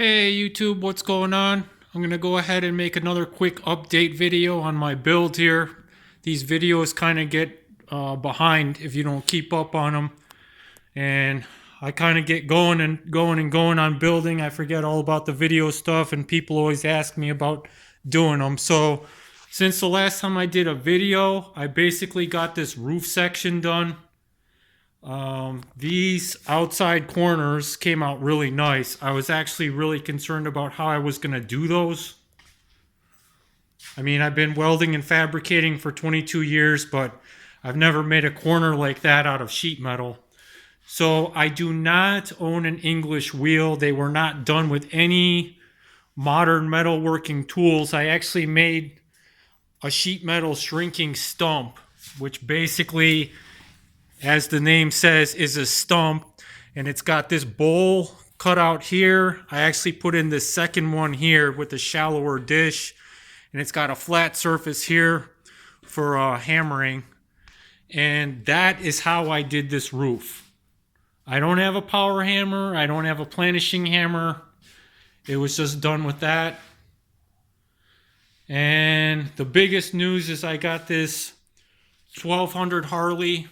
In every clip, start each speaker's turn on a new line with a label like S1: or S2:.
S1: Hey YouTube, what's going on? I'm going to go ahead and make another quick update video on my build here. These videos kind of get behind if you don't keep up on them. And I kind of get going on building. I forget all about the video stuff and people always ask me about doing them. So since the last time I did a video, I basically got this roof section done. These outside corners came out really nice. I was actually really concerned about how I was going to do those. I mean, I've been welding and fabricating for 22 years, but I've never made a corner like that out of sheet metal. So I do not own an English wheel. They were not done with any modern metalworking tools. I actually made a sheet metal shrinking stump, which basically, as the name says, is a stump, and it's got this bowl cut out here. I actually put in this second one here with a shallower dish, and it's got a flat surface here for hammering, and that is how I did this roof. I don't have a power hammer. I don't have a planishing hammer. It was just done with that. And the biggest news is I got this 1200 Harley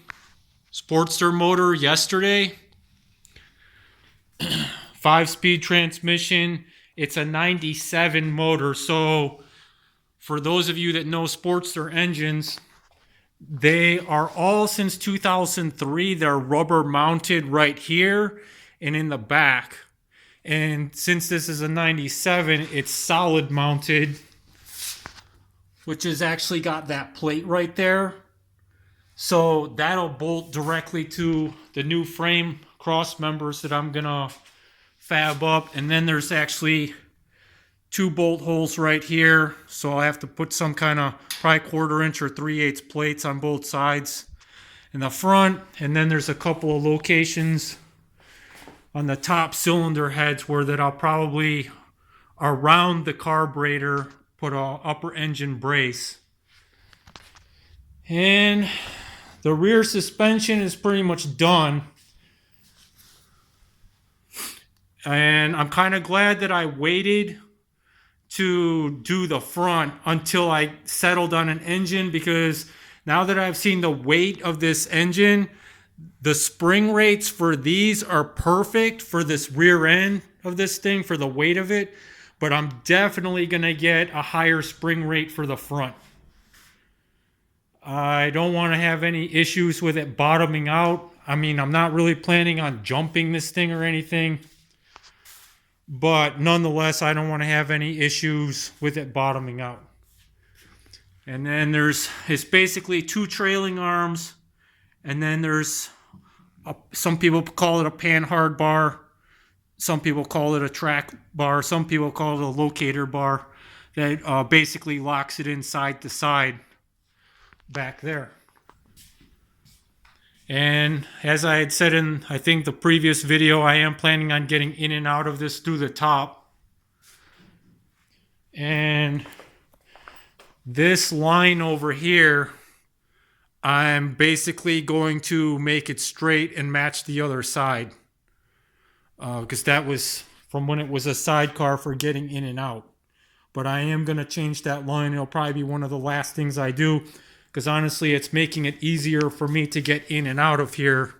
S1: Sportster motor yesterday. 5-speed transmission. It's a 97 motor. So for those of you that know Sportster engines, they are all since 2003. They're rubber mounted right here and in the back. And since this is a 97, it's solid mounted, which has actually got that plate right there. So that'll bolt directly to the new frame cross members that I'm gonna fab up. And then there's actually 2 bolt holes right here. So I have to put some kind of probably 1/4 inch or 3/8 plates on both sides in the front. And then there's a couple of locations on the top cylinder heads where that I'll probably, around the carburetor, put a upper engine brace. And the rear suspension is pretty much done. And I'm kind of glad that I waited to do the front until I settled on an engine, because now that I've seen the weight of this engine, the spring rates for these are perfect for this rear end of this thing, for the weight of it. But I'm definitely going to get a higher spring rate for the front. I don't want to have any issues with it bottoming out. I mean, I'm not really planning on jumping this thing or anything. But nonetheless, I don't want to have any issues with it bottoming out. And then it's basically 2 trailing arms. And then there's, some people call it a panhard bar. Some people call it a track bar. Some people call it a locator bar that basically locks it in side to side back there. And as I had said in, I think, the previous video, I am planning on getting in and out of this through the top. And this line over here, I'm basically going to make it straight and match the other side. Because that was from when it was a sidecar for getting in and out. But I am going to change that line. It'll probably be one of the last things I do, because honestly, it's making it easier for me to get in and out of here,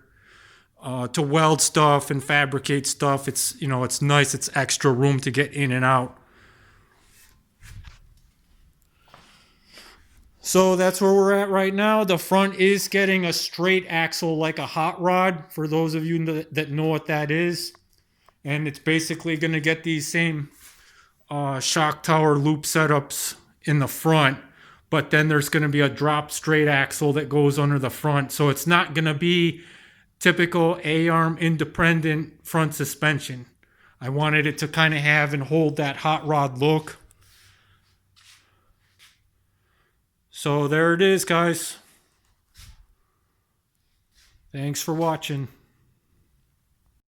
S1: to weld stuff and fabricate stuff. It's, you know, it's nice. It's extra room to get in and out. So that's where we're at right now. The front is getting a straight axle like a hot rod, for those of you that know what that is. And it's basically going to get these same shock tower loop setups in the front. But then there's going to be a drop straight axle that goes under the front. So it's not going to be typical A-arm independent front suspension. I wanted it to kind of have and hold that hot rod look. So there it is, guys. Thanks for watching.